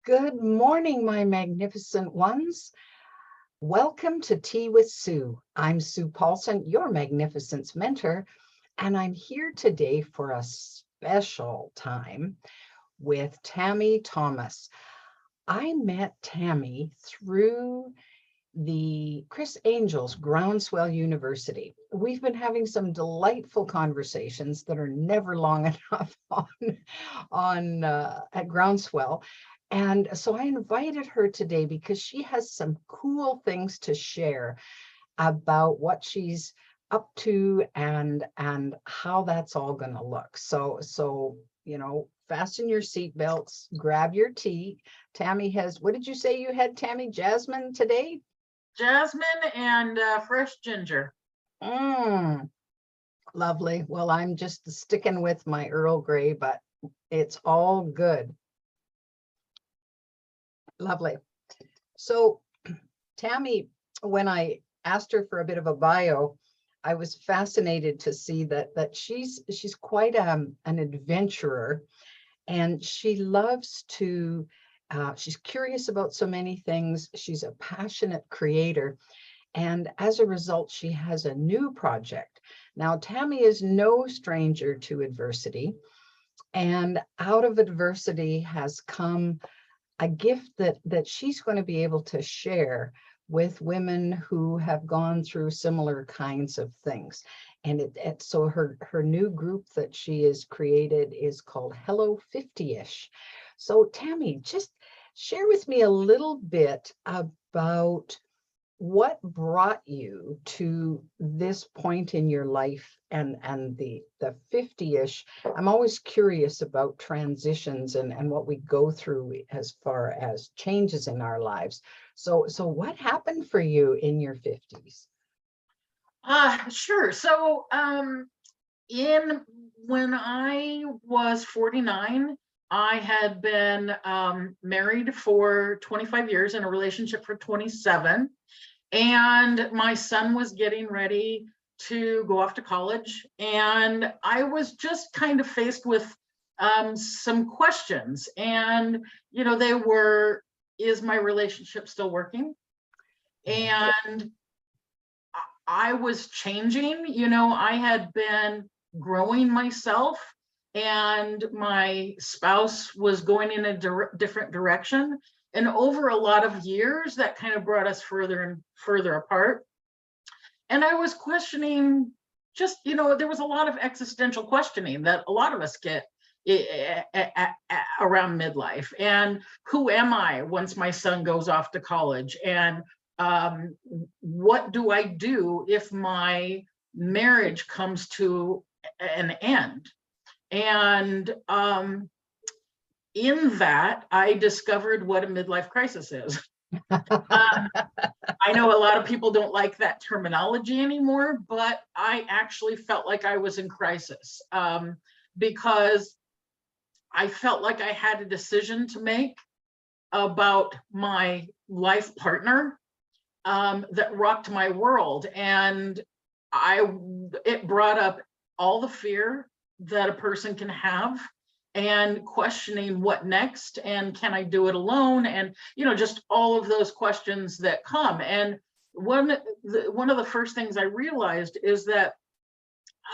Good morning, my magnificent ones. Welcome to Tea with Sue. I'm Sue Paulson, your magnificence mentor, and I'm here today for a special time with Tammi Thomas. I met Tammi through the Chris Angel's Groundswell University. We've been having some delightful conversations that are never long enough on at Groundswell. And so I invited her today because she has some cool things to share about what she's up to and how that's all going to look. So fasten your seatbelts, grab your tea. Tammi has, what did you say you had, Tammi? Jasmine today? Jasmine and fresh ginger. Lovely. Well, I'm just sticking with my Earl Grey, but it's all good. Lovely. So Tammi, when I asked her for a bit of a bio, I was fascinated to see that she's quite an adventurer, and she loves to she's curious about so many things. She's a passionate creator, and as a result, she has a new project. Now, Tammi is no stranger to adversity, and out of adversity has come a gift that she's going to be able to share with women who have gone through similar kinds of things. And so her new group that she has created is called Hello 50ish. So Tammi, just share with me a little bit about what brought you to this point in your life and the 50ish. I'm always curious about transitions and what we go through as far as changes in our lives. So what happened for you in your 50s? Sure. So when I was 49, I had been married for 25 years, in a relationship for 27. And my son was getting ready to go off to college. And I was just kind of faced with some questions. And, they were, is my relationship still working? And I was changing, I had been growing myself, and my spouse was going in a different direction. And over a lot of years, that kind of brought us further and further apart. And I was questioning, just, there was a lot of existential questioning that a lot of us get around midlife. And who am I once my son goes off to college? And what do I do if my marriage comes to an end? And in that, I discovered what a midlife crisis is. I know a lot of people don't like that terminology anymore, but I actually felt like I was in crisis because I felt like I had a decision to make about my life partner that rocked my world. And it brought up all the fear that a person can have, and questioning what next, and can I do it alone, and just all of those questions that come. And one of the first things I realized is that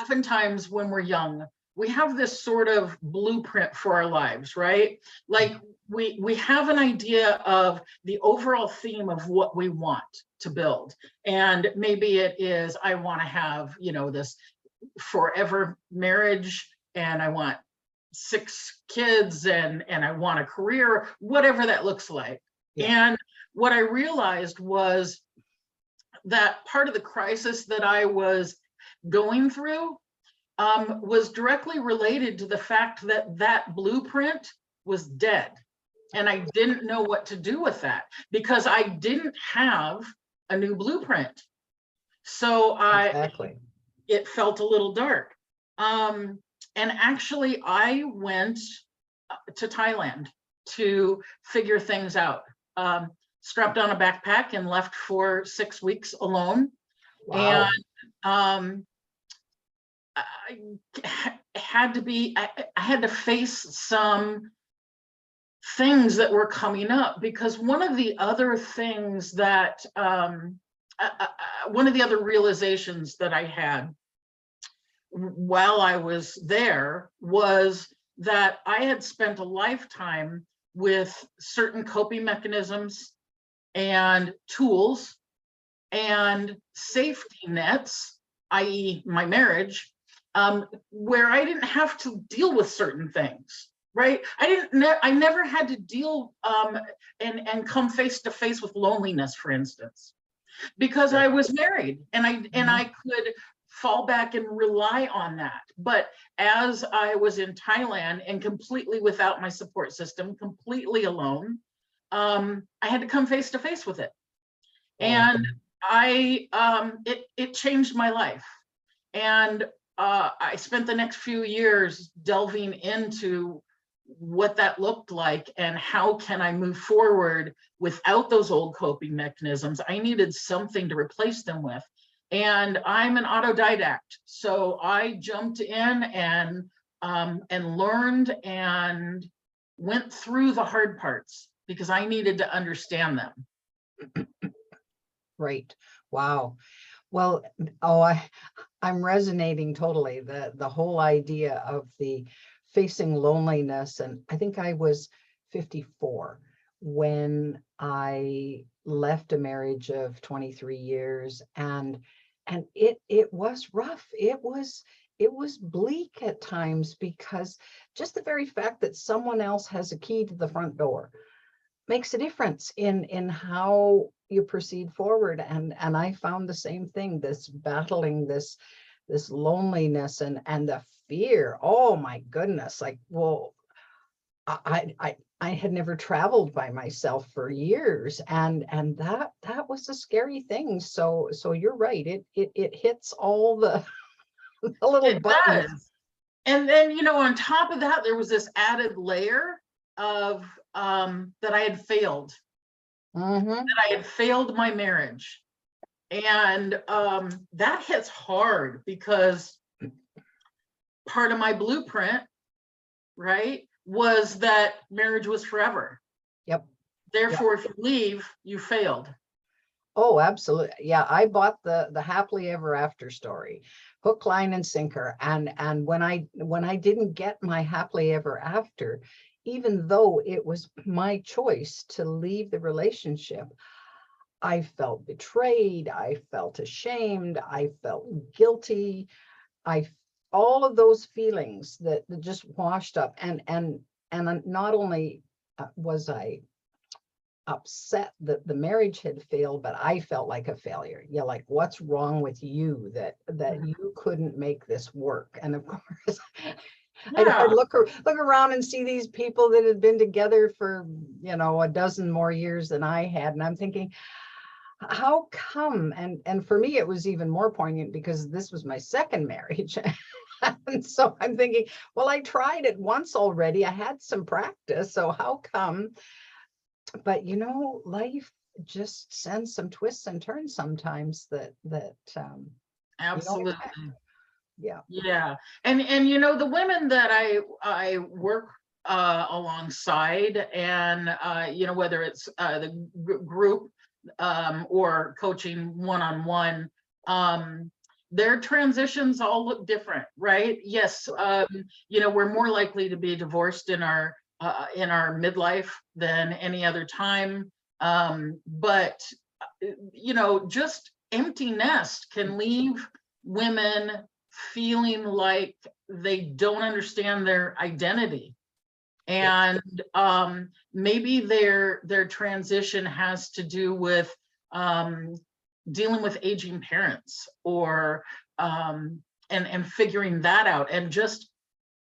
oftentimes when we're young, we have this sort of blueprint for our lives, right? Like we have an idea of the overall theme of what we want to build. And maybe it is, I want to have, this forever marriage, and I want 6 kids, and I want a career, whatever that looks like. Yeah. And what I realized was that part of the crisis that I was going through was directly related to the fact that that blueprint was dead. And I didn't know what to do with that because I didn't have a new blueprint. So it felt a little dark. And actually, I went to Thailand to figure things out. Strapped on a backpack and left for 6 weeks alone. Wow. And I had to face some things that were coming up, because one of the other things that one of the other realizations that I had while I was there was that I had spent a lifetime with certain coping mechanisms and tools and safety nets, i.e. my marriage, where I didn't have to deal with certain things, right? I never had to deal and come face to face with loneliness, for instance, because I was married and I could fall back and rely on that. But as I was in Thailand and completely without my support system, completely alone, I had to come face to face with it. And it changed my life. And I spent the next few years delving into what that looked like and how can I move forward without those old coping mechanisms. I needed something to replace them with. And I'm an autodidact. So I jumped in and learned and went through the hard parts because I needed to understand them. Right. Wow. Well, I'm resonating totally. The whole idea of the facing loneliness. And I think I was 54 when I left a marriage of 23 years, and it was rough. It was bleak at times, because just the very fact that someone else has a key to the front door makes a difference in how you proceed forward. And I found the same thing, this battling this loneliness and the fear. Oh my goodness. Like, well, I had never traveled by myself for years, and that was a scary thing. So you're right. It hits all the little It buttons. does. And then, on top of that, there was this added layer of that I had failed. That I had failed my marriage. And that hits hard, because part of my blueprint, right, was that marriage was forever. Yep. Therefore, if you leave, you failed. Oh, absolutely. Yeah, I bought the happily ever after story, hook, line, and sinker. And when I didn't get my happily ever after, even though it was my choice to leave the relationship, I felt betrayed. I felt ashamed. I felt guilty. All of those feelings that just washed up. And not only was I upset that the marriage had failed, but I felt like a failure. Yeah, like, what's wrong with you that you couldn't make this work? And of course, I'd look around and see these people that had been together for a dozen more years than I had, and I'm thinking, how come? And for me, it was even more poignant because this was my second marriage. And so I'm thinking, well, I tried it once already. I had some practice. So how come? But life just sends some twists and turns sometimes that Absolutely. Yeah. And the women that I work alongside, and whether it's the group or coaching one-on-one, their transitions all look different, right? Yes, we're more likely to be divorced in our midlife than any other time, but just empty nest can leave women feeling like they don't understand their identity. And maybe their transition has to do with dealing with aging parents, or and figuring that out, and just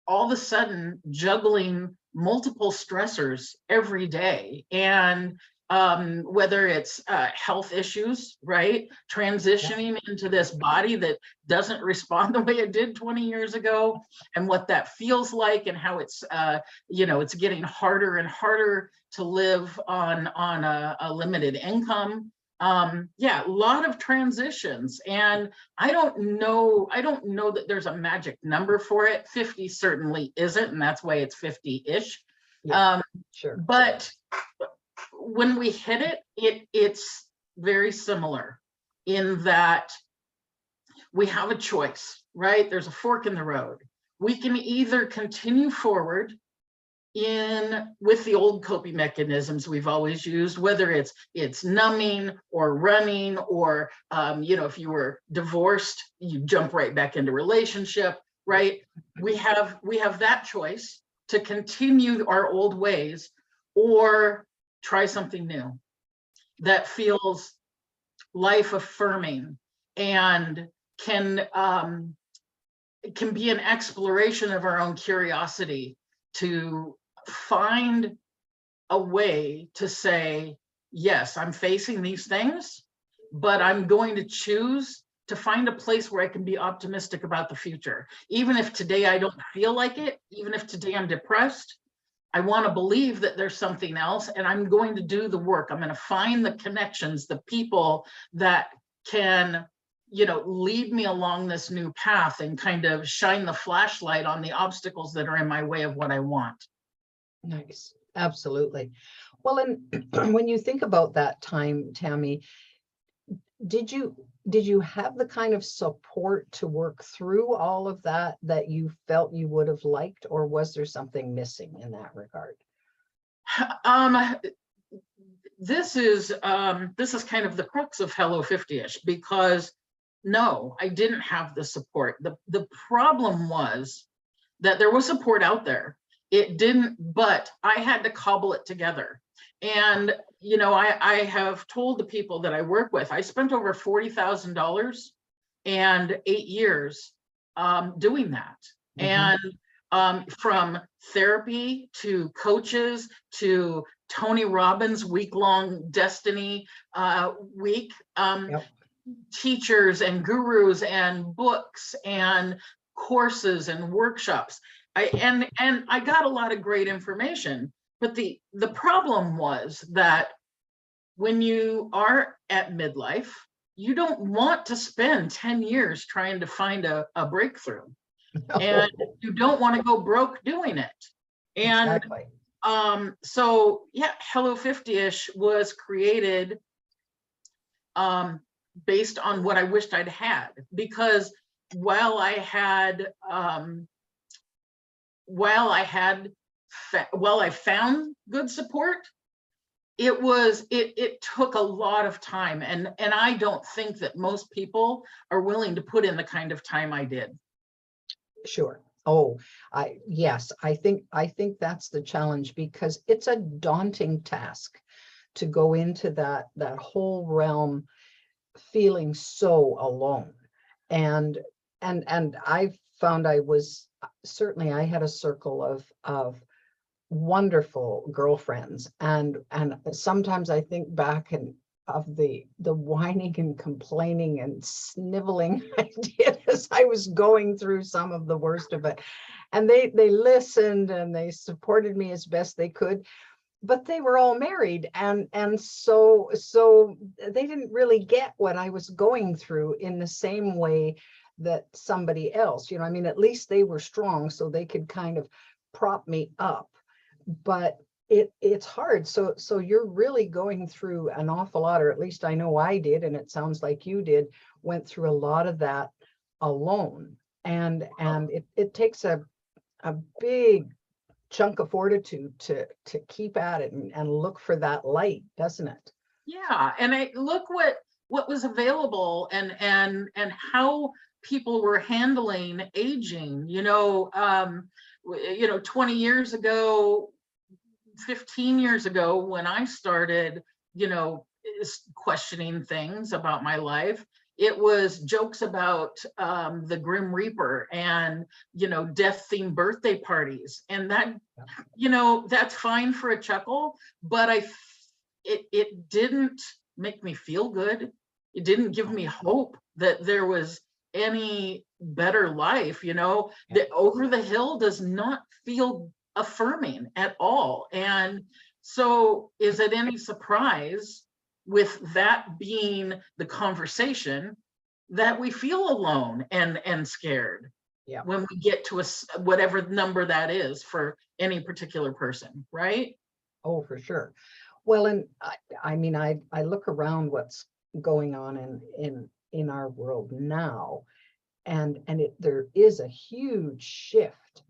all of a sudden juggling multiple stressors every day. And whether it's health issues, right? Transitioning into this body that doesn't respond the way it did 20 years ago, and what that feels like, and how it's, it's getting harder and harder to live on a limited income. A lot of transitions, and I don't know that there's a magic number for it. 50 certainly isn't, and that's why it's 50-ish. Yeah, sure. But when we hit it's very similar in that we have a choice, right? There's a fork in the road. We can either continue forward with the old coping mechanisms we've always used, whether it's numbing or running, or if you were divorced, you jump right back into relationship, right? We have that choice to continue our old ways or try something new that feels life affirming and can be an exploration of our own curiosity to find a way to say, yes, I'm facing these things, but I'm going to choose to find a place where I can be optimistic about the future. Even if today I don't feel like it, even if today I'm depressed, I want to believe that there's something else, and I'm going to do the work. I'm going to find the connections, the people that can, lead me along this new path and kind of shine the flashlight on the obstacles that are in my way of what I want. Nice. Absolutely. Well, and when you think about that time, Tammi, did you have the kind of support to work through all of that you felt you would have liked, or was there something missing in that regard? This is kind of the crux of Hello 50ish, because no, I didn't have the support. The problem was that there was support out there. It didn't, but I had to cobble it together. And, I have told the people that I work with, I spent over $40,000 and 8 years doing that. And from therapy to coaches to Tony Robbins' week-long Destiny week, teachers and gurus and books and courses and workshops. And I got a lot of great information, but the problem was that when you are at midlife, you don't want to spend 10 years trying to find a breakthrough. No. And you don't want to go broke doing it. And exactly. So yeah, Hello 50ish was created based on what I wished I'd had, because while I found good support, it took a lot of time, and I don't think that most people are willing to put in the kind of time I did. Sure. Oh, yes, I think that's the challenge, because it's a daunting task to go into that whole realm feeling so alone. And I found I had a circle of wonderful girlfriends, and sometimes I think back of the whining and complaining and sniveling I did as I was going through some of the worst of it. And they listened and they supported me as best they could, but they were all married, and so they didn't really get what I was going through in the same way that somebody else, I mean, at least they were strong, so they could kind of prop me up. But it's hard. So you're really going through an awful lot, or at least I know I did, and it sounds like you went through a lot of that alone. And it takes a big chunk of fortitude to keep at it and look for that light, doesn't it? Yeah, and I look what was available and how people were handling aging. 20 years ago, 15 years ago, when I started, questioning things about my life, it was jokes about the Grim Reaper and, death-themed birthday parties. And that, that's fine for a chuckle, but it didn't make me feel good. It didn't give me hope that there was any better life. The over the hill does not feel affirming at all. And so is it any surprise, with that being the conversation, that we feel alone and scared? Yeah. when we get to whatever number that is for any particular person, right? Oh, for sure. Well, and I mean, I look around what's going on in our world now, and there is a huge shift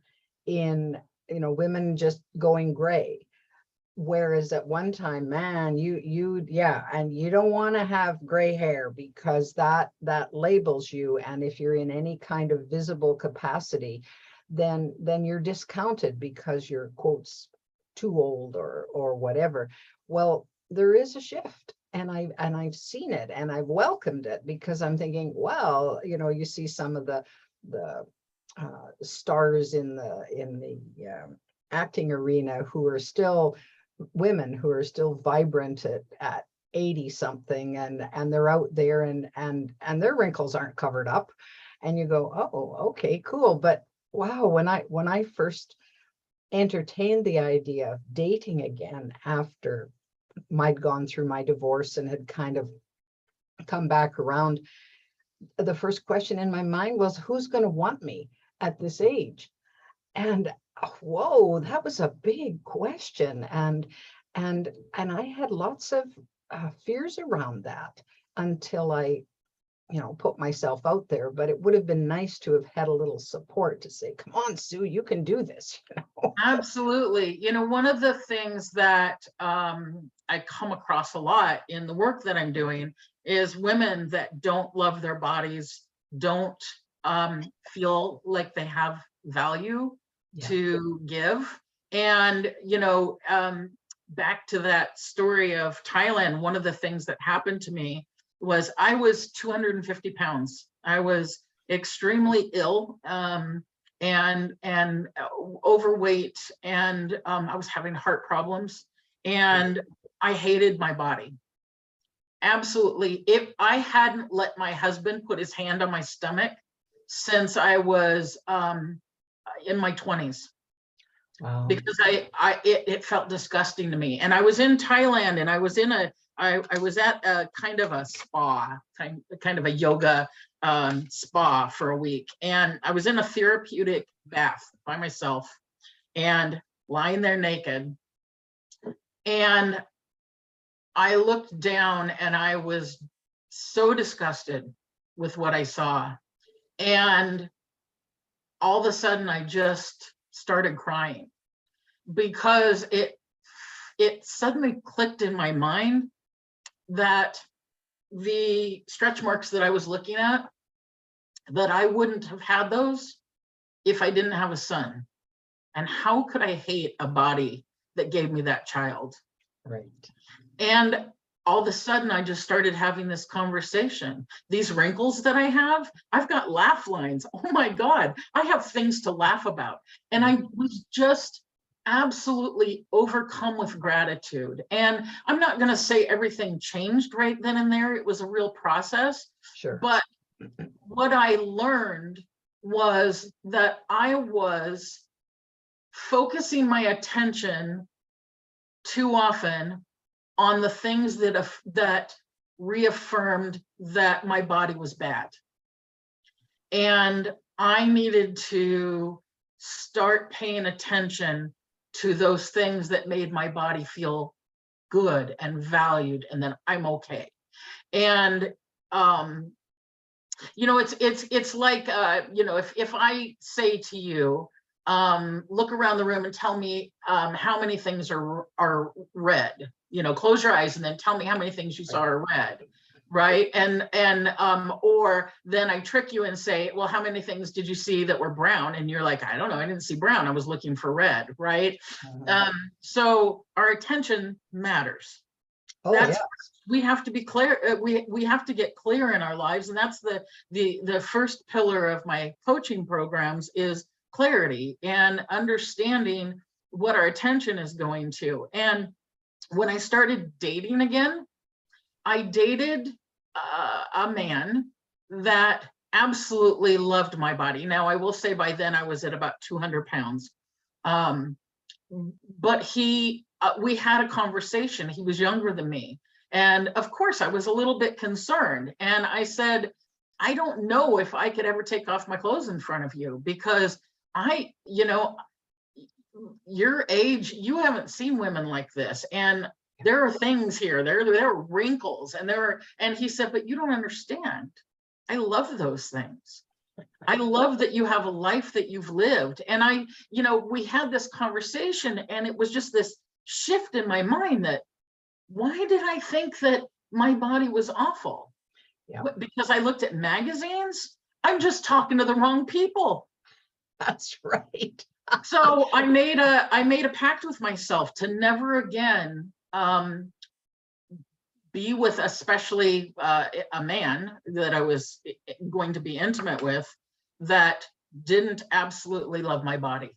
in, women just going gray. Whereas at one time, man, yeah, and you don't want to have gray hair because that labels you. And if you're in any kind of visible capacity, then you're discounted because you're, quotes, too old or whatever. Well, there is a shift, and I've seen it, and I've welcomed it, because I'm thinking, well, you see some of the stars in the acting arena who are still women, who are still vibrant at 80 something, and they're out there, and their wrinkles aren't covered up, and you go, oh, okay, cool. But wow, when I first entertained the idea of dating again after I'd gone through my divorce and had kind of come back around, the first question in my mind was, who's going to want me at this age? And whoa, that was a big question. And I had lots of fears around that until I, put myself out there. But it would have been nice to have had a little support to say, come on, Sue, you can do this. Absolutely. One of the things that I come across a lot in the work that I'm doing is women that don't love their bodies, don't feel like they have value to give. And, back to that story of Thailand, one of the things that happened to me was I was 250 pounds. I was extremely ill. And overweight, and I was having heart problems, and I hated my body. Absolutely. If I hadn't let my husband put his hand on my stomach since I was in my 20s, Wow. because it felt disgusting to me. And I was in Thailand, and I was at a kind of a spa, kind of a yoga spa for a week. And I was in a therapeutic bath by myself and lying there naked. And I looked down, and I was so disgusted with what I saw. And all of a sudden I just started crying, because it suddenly clicked in my mind that the stretch marks that I was looking at, that I wouldn't have had those if I didn't have a son. And how could I hate a body that gave me that child? Right. And all of a sudden I just started having this conversation. These wrinkles that I have, I've got laugh lines. Oh my God, I have things to laugh about. And I was just absolutely overcome with gratitude. And I'm not going to say everything changed right then and there. It was a real process. Sure. But what I learned was that I was focusing my attention too often on the things that reaffirmed that my body was bad. And I needed to start paying attention to those things that made my body feel good and valued, and that I'm okay. And it's like if I say to you, look around the room and tell me how many things are red. Close your eyes and then tell me how many things you saw are red, right? And or then I trick you and say, well, how many things did you see that were brown? And you're like, I don't know, I didn't see brown, I was looking for red, right? So our attention matters. We have to be clear. We have to get clear in our lives, and that's the first pillar of my coaching programs is clarity and understanding what our attention is going to. And when I started dating again, I dated a man that absolutely loved my body. Now, I will say by then I was at about 200 pounds. But we had a conversation. He was younger than me. And of course, I was a little bit concerned. And I said, I don't know if I could ever take off my clothes in front of you, because your age, you haven't seen women like this. And there are things here, there are wrinkles, and he said, but you don't understand. I love those things. I love that you have a life that you've lived. And we had this conversation, and it was just this shift in my mind that, why did I think that my body was awful? Yeah. Because I looked at magazines? I'm just talking to the wrong people. That's right. So I made a pact with myself to never again be with, especially a man that I was going to be intimate with, that didn't absolutely love my body.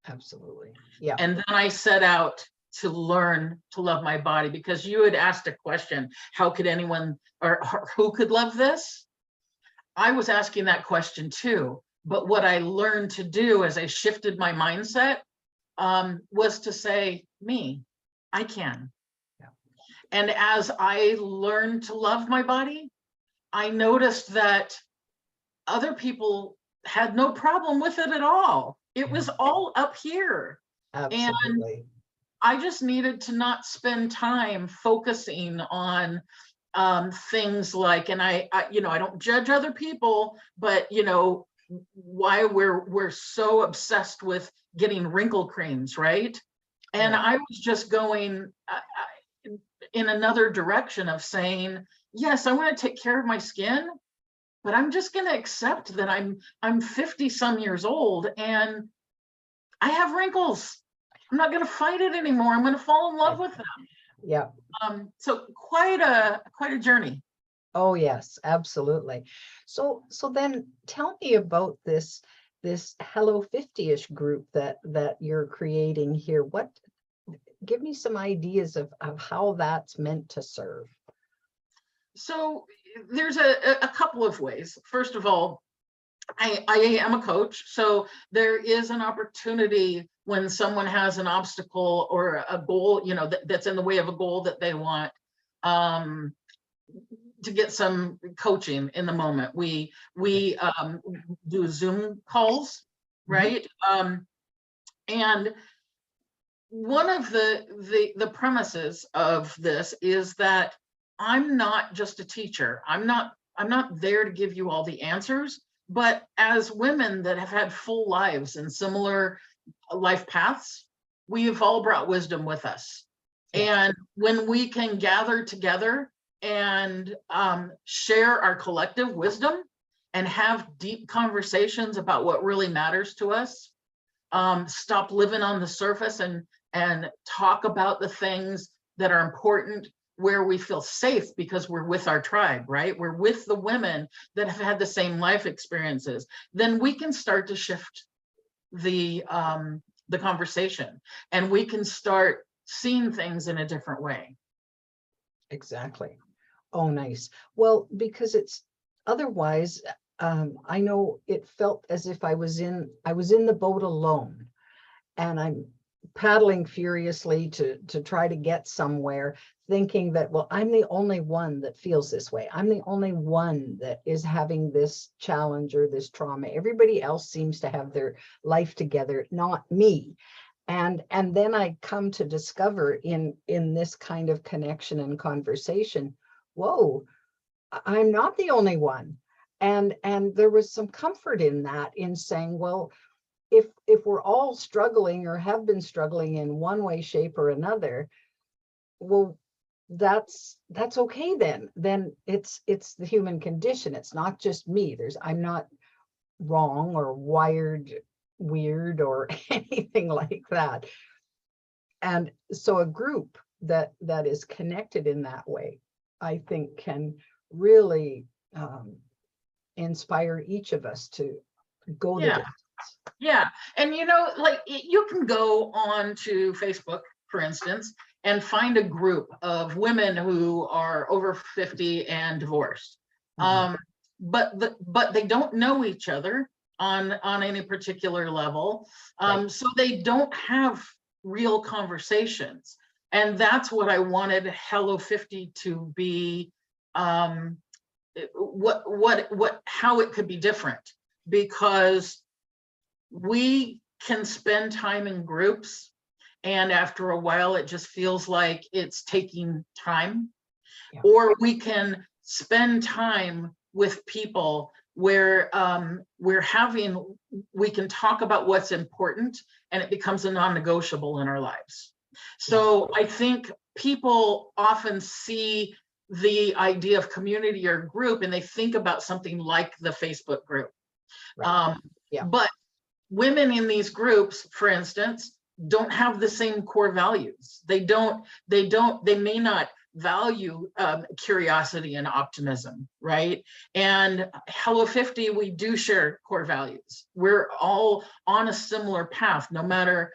Absolutely. Yeah. And then I set out to learn to love my body, because you had asked a question, how could anyone, or who could love this? I was asking that question too. But what I learned to do as I shifted my mindset was to say, me, I can. Yeah. And as I learned to love my body, I noticed that other people had no problem with it at all. It was all up here. Absolutely. And I just needed to not spend time focusing on things like, and I don't judge other people, but why we're so obsessed with getting wrinkle creams, right? And Right. I was just going in another direction of saying, yes, I want to take care of my skin, but I'm just going to accept that I'm 50 some years old and I have wrinkles. I'm not going to fight it anymore. I'm going to fall in love with them. Yeah. So quite a journey. Oh, yes, absolutely. So then tell me about this Hello 50ish group that you're creating here. Give me some ideas of how that's meant to serve. So there's a couple of ways. First of all, I am a coach, so there is an opportunity when someone has an obstacle or a goal, that's in the way of a goal that they want, to get some coaching in the moment. We do Zoom calls, right? And one of the premises of this is that I'm not just a teacher. I'm not there to give you all the answers, but as women that have had full lives and similar life paths, we have all brought wisdom with us. And when we can gather together and share our collective wisdom and have deep conversations about what really matters to us, stop living on the surface and talk about the things that are important, where we feel safe because we're with our tribe, right? We're with the women that have had the same life experiences. Then we can start to shift the conversation, and we can start seeing things in a different way. Exactly. Oh, nice. Well, because it's otherwise, I know it felt as if I was in the boat alone, and I'm paddling furiously to try to get somewhere, thinking that, well, I'm the only one that feels this way. I'm the only one that is having this challenge or this trauma. Everybody else seems to have their life together, not me. And then I come to discover in this kind of connection and conversation, whoa, I'm not the only one. And there was some comfort in that, in saying, well, if we're all struggling or have been struggling in one way, shape, or another, well, that's okay then. Then it's the human condition. It's not just me. I'm not wrong or wired weird or anything like that. And so a group that is connected in that way, I think, can really inspire each of us to go the distance. Yeah. And like, you can go on to Facebook, for instance, and find a group of women who are over 50 and divorced. But they don't know each other on any particular level. Right. So they don't have real conversations. And that's what I wanted Hello 50 to be how it could be different, because we can spend time in groups, and after a while it just feels like it's taking time. Yeah. Or we can spend time with people where we can talk about what's important, and it becomes a non-negotiable in our lives. So I think people often see the idea of community or group and they think about something like the Facebook group. Right. Yeah. But women in these groups, for instance, don't have the same core values. They may not value curiosity and optimism, right? And Hello 50, we do share core values. We're all on a similar path, no matter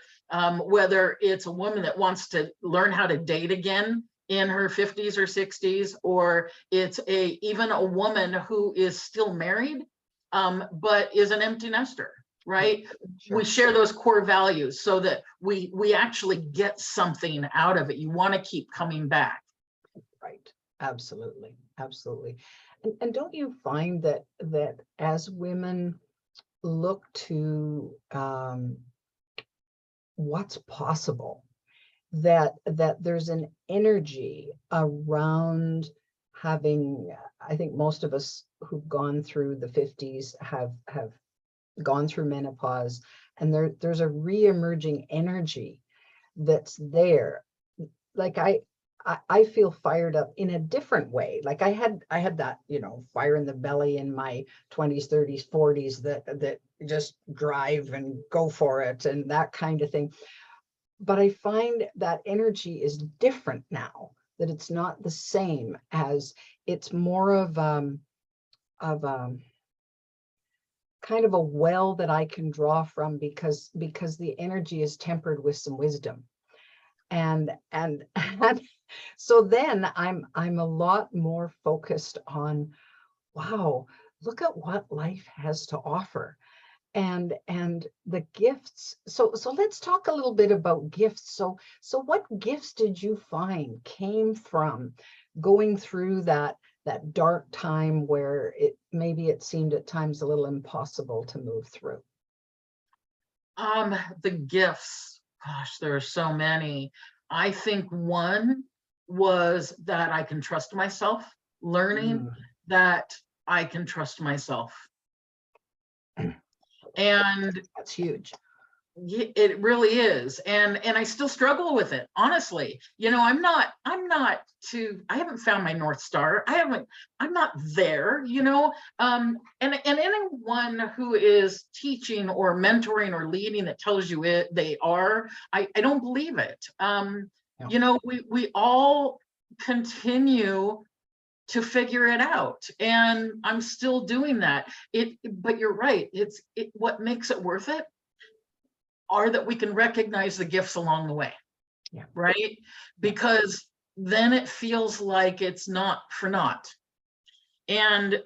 whether it's a woman that wants to learn how to date again in her 50s or 60s, or it's even a woman who is still married, but is an empty nester, right? Sure. We share those core values so that we actually get something out of it. You want to keep coming back. Right. Absolutely. Absolutely. And don't you find that as women look to what's possible, that there's an energy around having, I think most of us who've gone through the 50s have gone through menopause, and there's a re-emerging energy that's there. Like I feel fired up in a different way. Like I had that, fire in the belly in my 20s, 30s, 40s that just drive and go for it and that kind of thing. But I find that energy is different now, that it's not the same, as it's more of kind of a well that I can draw from, because the energy is tempered with some wisdom. And so then I'm a lot more focused on, wow, look at what life has to offer, and the gifts. So let's talk a little bit about gifts. So what gifts did you find came from going through that dark time where it seemed at times a little impossible to move through? The gifts, gosh, there are so many. I think one was that I can trust myself, learning that I can trust myself. And That's huge. it really is. And I still struggle with it, honestly. I haven't found my North Star. I'm not there, and anyone who is teaching or mentoring or leading that tells you they are, I don't believe it. We all continue to figure it out, and I'm still doing that. But you're right. What makes it worth it are that we can recognize the gifts along the way. Yeah. Right? Because then it feels like it's not for naught. And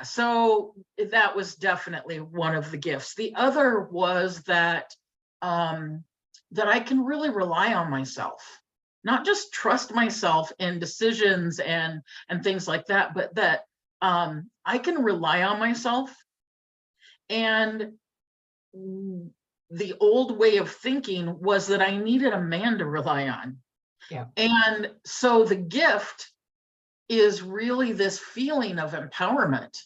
so that was definitely one of the gifts. The other was that I can really rely on myself, not just trust myself in decisions and things like that, but that I can rely on myself. And the old way of thinking was that I needed a man to rely on. Yeah. And so the gift is really this feeling of empowerment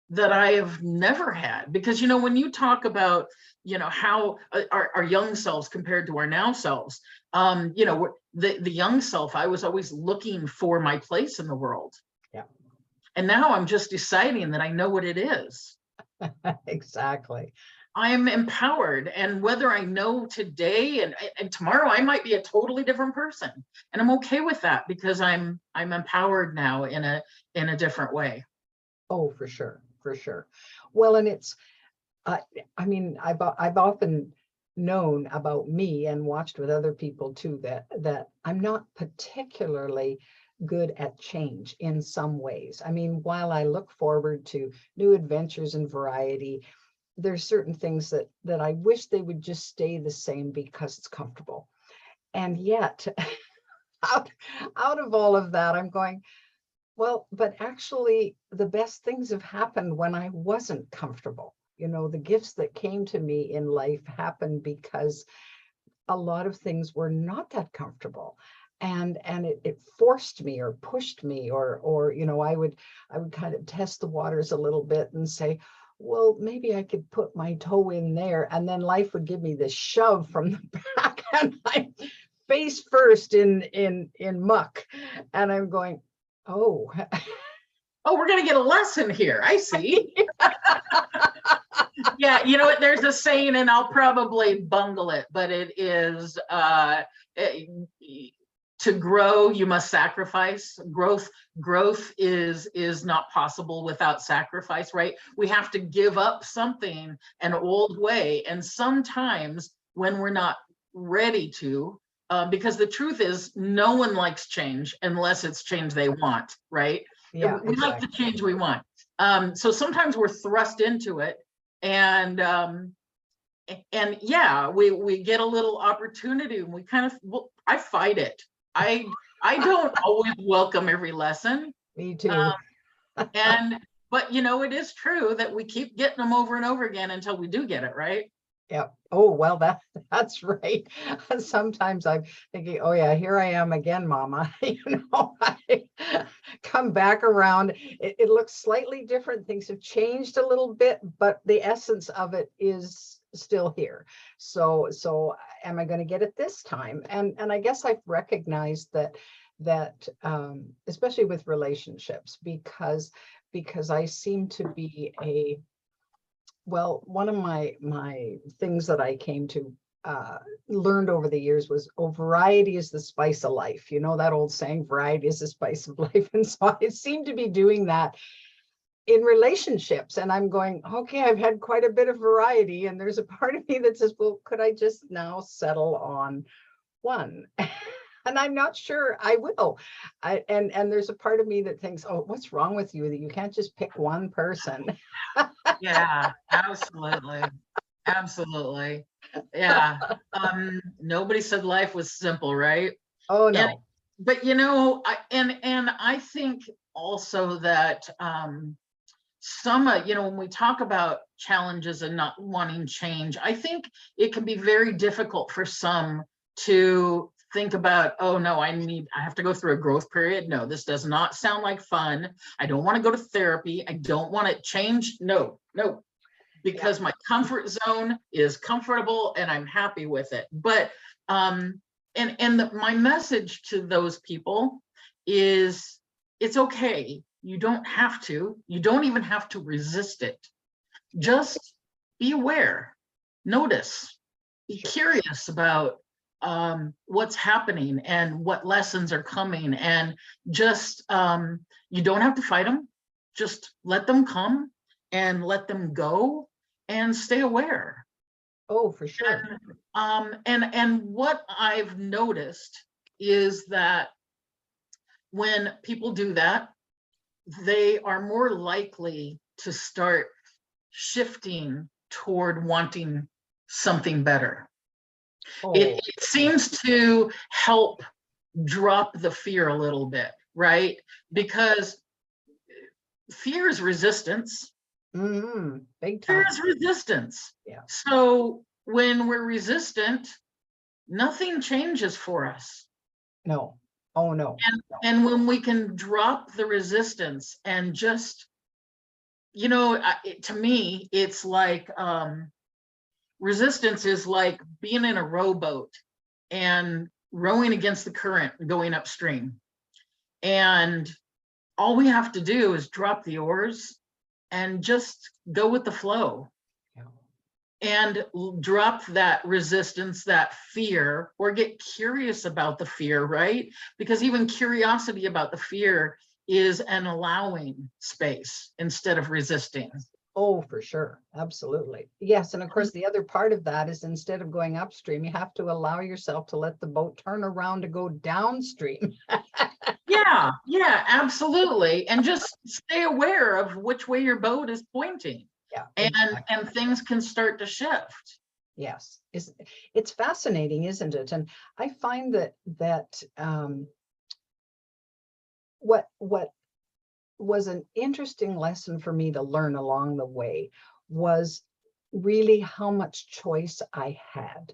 that I have never had. Because, when you talk about, how our young selves compared to our now selves, the young self, I was always looking for my place in the world. Yeah. And now I'm just deciding that I know what it is. Exactly. I am empowered, and whether I know today and tomorrow, I might be a totally different person, and I'm okay with that, because I'm empowered now in a different way. Oh, for sure, for sure. Well, and it's, I've often known about me and watched with other people too that I'm not particularly good at change in some ways. While I look forward to new adventures and variety, there's certain things that I wish they would just stay the same because it's comfortable. And yet, out of all of that, I'm going, Well, but actually, the best things have happened when I wasn't comfortable. You know, the gifts that came to me in life happened because a lot of things were not that comfortable. And it forced me or pushed me, or I would kind of test the waters a little bit and say, well, maybe I could put my toe in there. And then life would give me this shove from the back and I face first in muck. And I'm going, oh. Oh, we're going to get a lesson here. I see. Yeah, you know what? There's a saying, and I'll probably bungle it, but it is to grow, you must sacrifice. Growth is not possible without sacrifice, right? We have to give up something, an old way, and sometimes when we're not ready to, because the truth is, no one likes change unless it's change they want, right? Yeah, We like the change we want. So sometimes we're thrust into it, and yeah, we get a little opportunity, and we kind of, well, I fight it. I don't always welcome every lesson. me too. But it is true that we keep getting them over and over again until we do get it, right? Yeah. Oh, well, that's right. Sometimes I'm thinking, oh yeah, here I am again, Mama. I come back around. It looks slightly different. Things have changed a little bit, but the essence of it is still here. So am I going to get it this time? And I guess I've recognized that especially with relationships, because I seem to be well, one of my things that I came to learned over the years was, oh, variety is the spice of life. You know that old saying, variety is the spice of life. And so I seem to be doing that in relationships. And I'm going, okay, I've had quite a bit of variety. And there's a part of me that says, well, could I just now settle on one? And I'm not sure I will. And there's a part of me that thinks, oh, what's wrong with you that you can't just pick one person? Yeah, absolutely. Absolutely. Yeah. Nobody said life was simple, right? Oh And no. but I think also that when we talk about challenges and not wanting change, I think it can be very difficult for some to think about, oh no, I have to go through a growth period. No, this does not sound like fun. I don't want to go to therapy. I don't want to change. No, because my comfort zone is comfortable and I'm happy with it. But my message to those people is, it's okay. You don't have to. You don't even have to resist it. Just be aware, notice, be curious about what's happening and what lessons are coming, and just you don't have to fight them. Just let them come and let them go, and stay aware. Oh, for sure. And what I've noticed is that when people do that, they are more likely to start shifting toward wanting something better. Oh, It seems to help drop the fear a little bit, right? Because fear is resistance. Big Fear time. is resistance. Yeah. So when we're resistant, nothing changes for us. No. Oh no. And when we can drop the resistance and just, to me, it's like resistance is like being in a rowboat and rowing against the current going upstream. And all we have to do is drop the oars and just go with the flow. And drop that resistance, that fear, or get curious about the fear, right? Because even curiosity about the fear is an allowing space instead of resisting. Oh, for sure. Absolutely. Yes. And of course, the other part of that is, instead of going upstream, you have to allow yourself to let the boat turn around to go downstream. Yeah, absolutely. And just stay aware of which way your boat is pointing. Yeah. And things can start to shift. Yes. It's fascinating, isn't it? And I find that what was an interesting lesson for me to learn along the way was really how much choice I had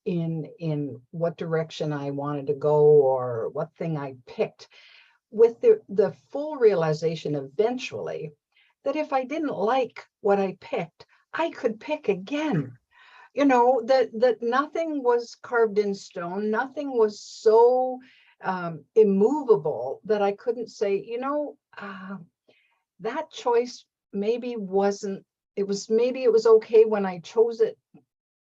in what direction I wanted to go or what thing I picked, with the full realization eventually that if I didn't like what I picked, I could pick again. That nothing was carved in stone, nothing was so immovable that I couldn't say, that choice maybe wasn't, maybe it was okay when I chose it,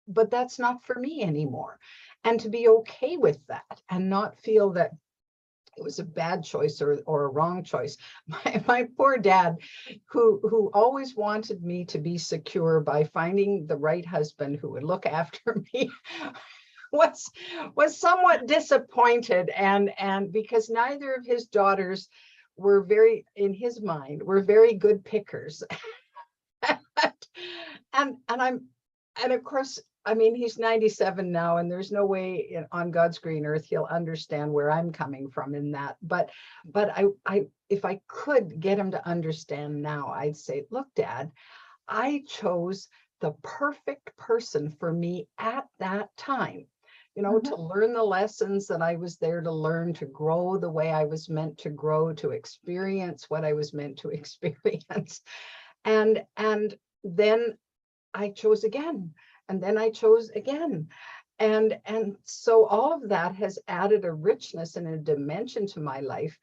but that's not for me anymore. And to be okay with that and not feel that it was a bad choice or a wrong choice. My poor dad, who always wanted me to be secure by finding the right husband who would look after me, was somewhat disappointed, and because neither of his daughters were in his mind, were very good pickers. And of course, I mean, he's 97 now, and there's no way on God's green earth he'll understand where I'm coming from in that. But I if I could get him to understand now, I'd say, look, Dad, I chose the perfect person for me at that time, to learn the lessons that I was there to learn, to grow the way I was meant to grow, to experience what I was meant to experience. And then I chose again. And then I chose again. And so all of that has added a richness and a dimension to my life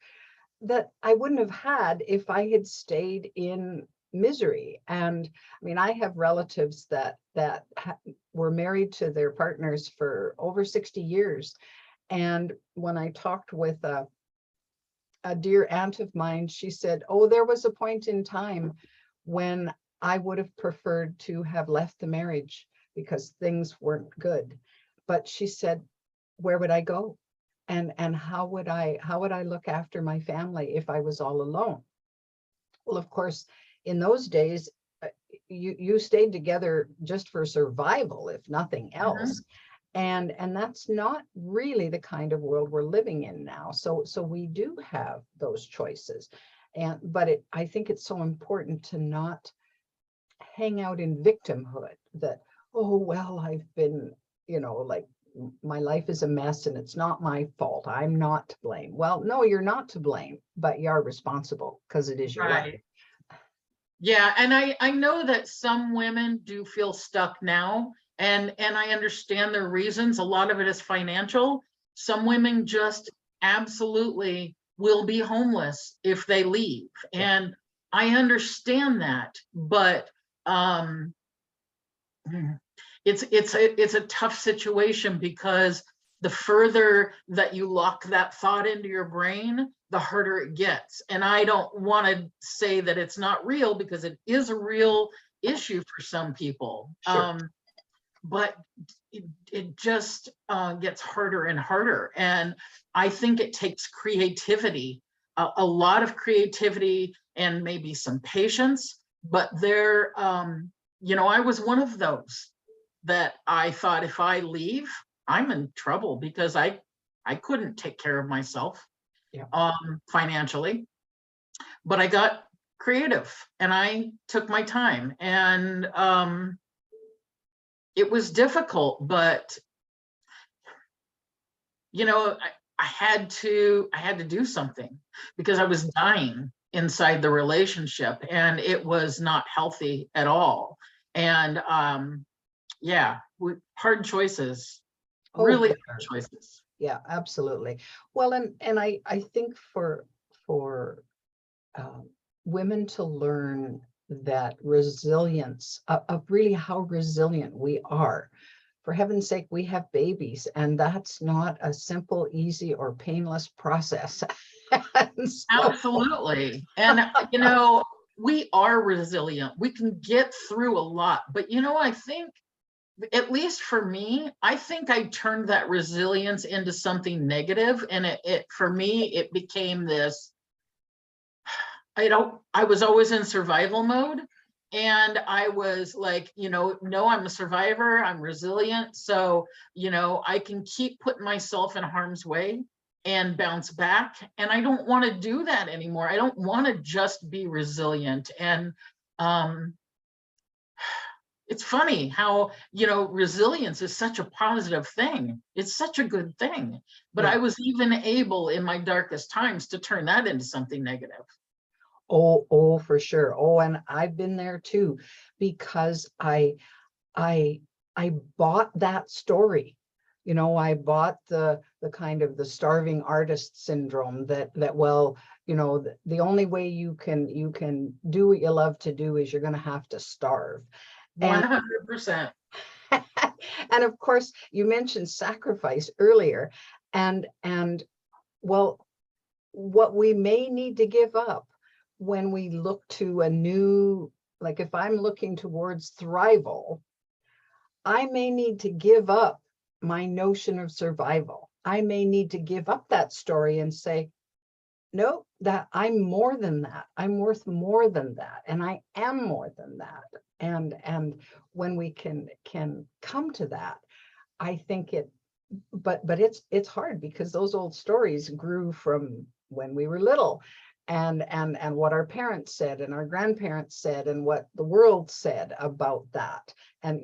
that I wouldn't have had if I had stayed in misery. And I mean, I have relatives that were married to their partners for over 60 years. And when I talked with a dear aunt of mine, she said, oh, there was a point in time when I would have preferred to have left the marriage because things weren't good. But she said, where would I go? And how would I look after my family if I was all alone? Well, of course, in those days, you stayed together just for survival, if nothing else. And that's not really the kind of world we're living in now. So we do have those choices. But I think it's so important to not hang out in victimhood, that, oh, well, I've been, like, my life is a mess and it's not my fault. I'm not to blame. Well, no, you're not to blame, but you're responsible because it is your life. Yeah, and I know that some women do feel stuck now, and I understand their reasons. A lot of it is financial. Some women just absolutely will be homeless if they leave, and I understand that, but it's a tough situation, because the further that you lock that thought into your brain, the harder it gets. And I don't want to say that it's not real, because it is a real issue for some people. Sure. But it just gets harder and harder. And I think it takes creativity, a lot of creativity, and maybe some patience. But I was one of those that I thought, if I leave, I'm in trouble, because I couldn't take care of myself financially. But I got creative and I took my time, and it was difficult, but I had to do something, because I was dying inside the relationship, and it was not healthy at all. And hard choices, really hard choices. Yeah, absolutely. Well, and I think for women to learn that resilience of really how resilient we are. For heaven's sake, we have babies, and that's not a simple, easy, or painless process. Absolutely. And we are resilient. We can get through a lot. But I think, at least for me, I think I turned that resilience into something negative. And it for me, it became this, I was always in survival mode. And I was like, no, I'm a survivor, I'm resilient. So, I can keep putting myself in harm's way. and bounce back. And I don't want to do that anymore. I don't want to just be resilient. And it's funny how, resilience is such a positive thing. It's such a good thing. But Yeah. I was even able in my darkest times to turn that into something negative. Oh, for sure. Oh, and I've been there too, because I bought that story. I bought the kind of the starving artist syndrome that well, the only way you can do what you love to do is you're going to have to starve. And 100%. and of course, you mentioned sacrifice earlier, and well, what we may need to give up when we look to a new, like if I'm looking towards thrival, I may need to give up my notion of survival. I may need to give up that story and say, no, that I'm more than that. I'm worth more than that. And I am more than that. And when we can come to that, I think but it's hard, because those old stories grew from when we were little, and what our parents said and our grandparents said and what the world said about that, and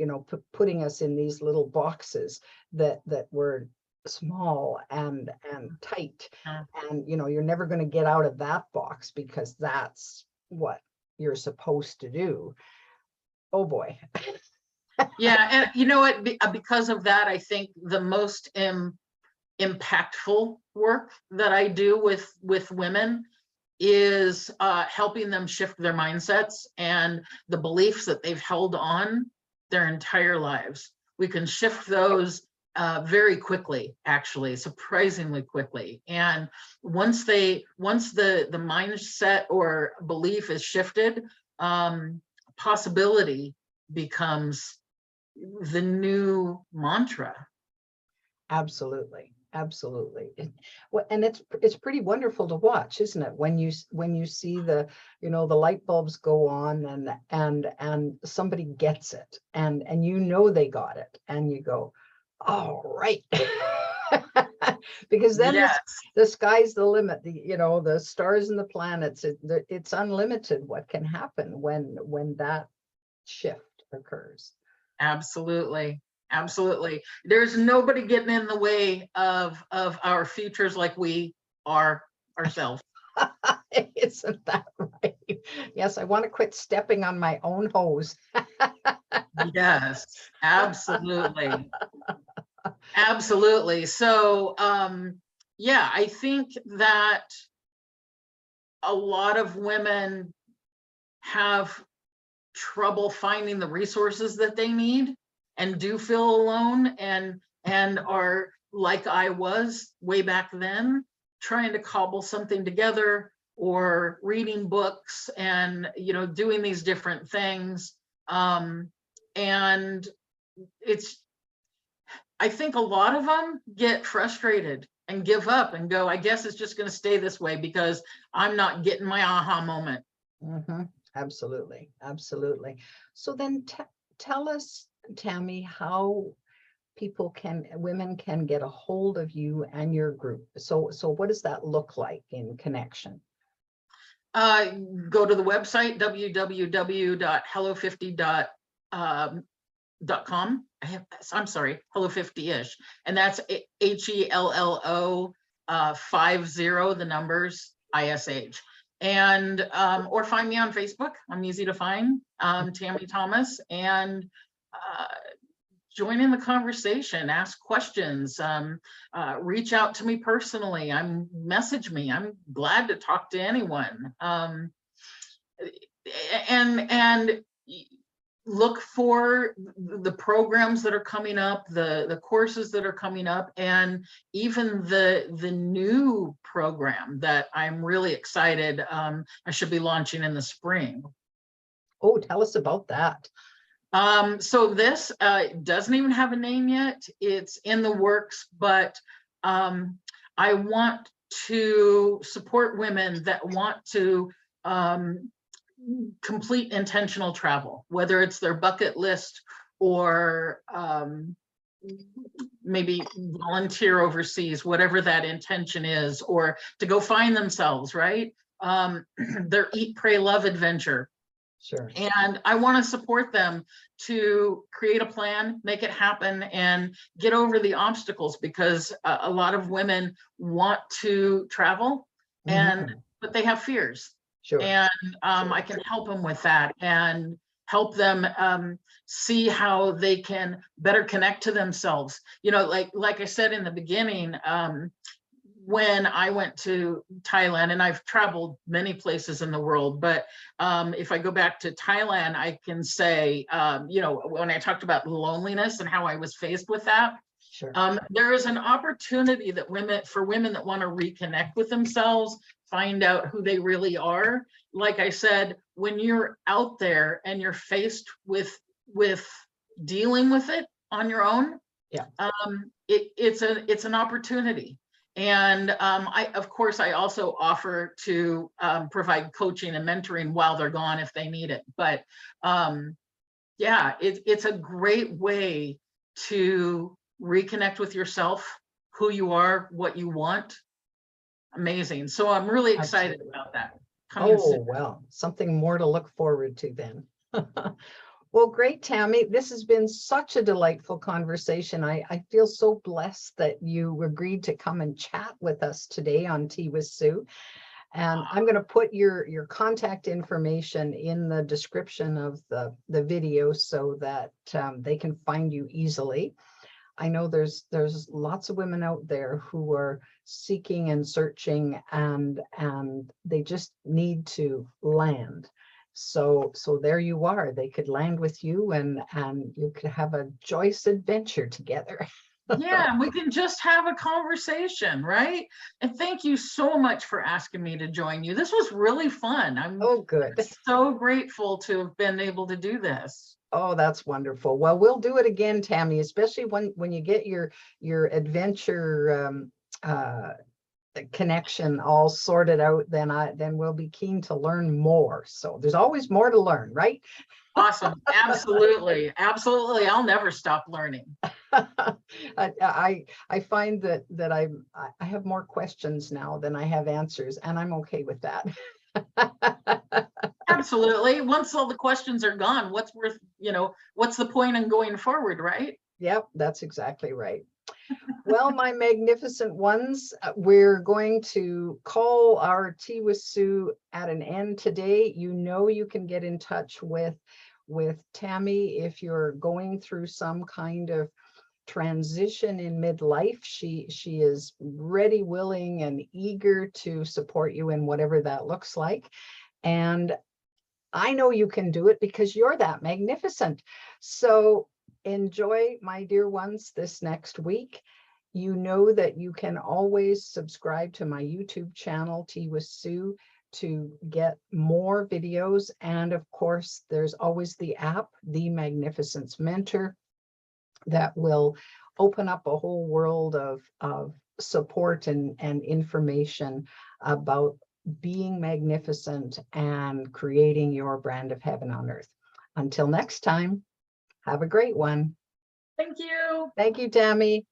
putting us in these little boxes that were small and tight, and you're never going to get out of that box because that's what you're supposed to do. Oh boy. Yeah, and you know what? Because of that, I think the most impactful work that I do with women is helping them shift their mindsets and the beliefs that they've held on their entire lives. We can shift those very quickly, actually, surprisingly quickly. And once the mindset or belief is shifted, possibility becomes the new mantra. Absolutely. Absolutely. And it's pretty wonderful to watch, isn't it? When you see the light bulbs go on, and somebody gets it, and they got it, and you go, all right. Because then Yes, the sky's the limit. The stars and the planets, it's unlimited what can happen when that shift occurs. absolutely. Absolutely. There's nobody getting in the way of our futures like we are ourselves. Isn't that right? Yes, I want to quit stepping on my own hose. Yes, absolutely. Absolutely. So, yeah, I think that a lot of women have trouble finding the resources that they need and do feel alone, and are like I was way back then, trying to cobble something together, or reading books and doing these different things. And it's I think a lot of them get frustrated and give up and go, I guess it's just going to stay this way because I'm not getting my aha moment. Absolutely. Absolutely. So then tell us, Tammi, how women can get a hold of you and your group. So what does that look like in connection? Go to the website, www.hello50.com. I'm sorry, Hello 50ish. And that's HELLO 50, the numbers, ISH. And or find me on Facebook. I'm easy to find, Tammi Thomas, and join in the conversation, ask questions, reach out to me personally. Message me. I'm glad to talk to anyone. And look for the programs that are coming up, the courses that are coming up, and even the new program that I'm really excited. I should be launching in the spring. Oh, tell us about that. So this doesn't even have a name yet. It's in the works, but I want to support women that want to complete intentional travel, whether it's their bucket list or maybe volunteer overseas, whatever that intention is, or to go find themselves, right? Their Eat, Pray, Love adventure. Sure. And I want to support them to create a plan, make it happen, and get over the obstacles, because a lot of women want to travel, and but they have fears. Sure. And Sure. I can help them with that and help them see how they can better connect to themselves. You know, like I said in the beginning, when I went to Thailand, and I've traveled many places in the world, but if I go back to Thailand, I can say, you know, when I talked about loneliness and how I was faced with that, Sure. there is an opportunity that women that want to reconnect with themselves, find out who they really are. Like I said, when you're out there and you're faced with dealing with it on your own, yeah, it's an opportunity. And of course, I also offer to provide coaching and mentoring while they're gone if they need it. But yeah, it's a great way to reconnect with yourself, who you are, what you want. Amazing. So I'm really excited absolutely. about that. Coming Oh, soon. well, something more to look forward to then. Well, great, Tammi. This has been such a delightful conversation. I feel so blessed that you agreed to come and chat with us today on Tea with Sue. And I'm going to put your contact information in the description of the video so that they can find you easily. I know there's lots of women out there who are seeking and searching, and they just need to land. So there you are. They could land with you, and you could have a joyous adventure together. Yeah, we can just have a conversation, right? And thank you so much for asking me to join you. This was really fun. I'm Oh, good. so grateful to have been able to do this. Oh, that's wonderful. Well, we'll do it again, Tammi, especially when you get your adventure connection all sorted out. Then we'll be keen to learn more. So there's always more to learn, right? Awesome. Absolutely. Absolutely. I'll never stop learning. I find that I have more questions now than I have answers, and I'm okay with that. Absolutely. Once all the questions are gone, what's the point in going forward, right? Yep, that's exactly right. Well, my magnificent ones, we're going to call our Tea with Sue at an end today. You know, you can get in touch with Tammi if you're going through some kind of transition in midlife. She is ready, willing, and eager to support you in whatever that looks like. And I know you can do it because you're that magnificent. So enjoy, my dear ones, this next week. You know that you can always subscribe to my YouTube channel, Tea with Sue, to get more videos. And of course, there's always the app, The Magnificence Mentor, that will open up a whole world of support and information about being magnificent and creating your brand of heaven on earth. Until next time, have a great one. Thank you. Thank you, Tammi.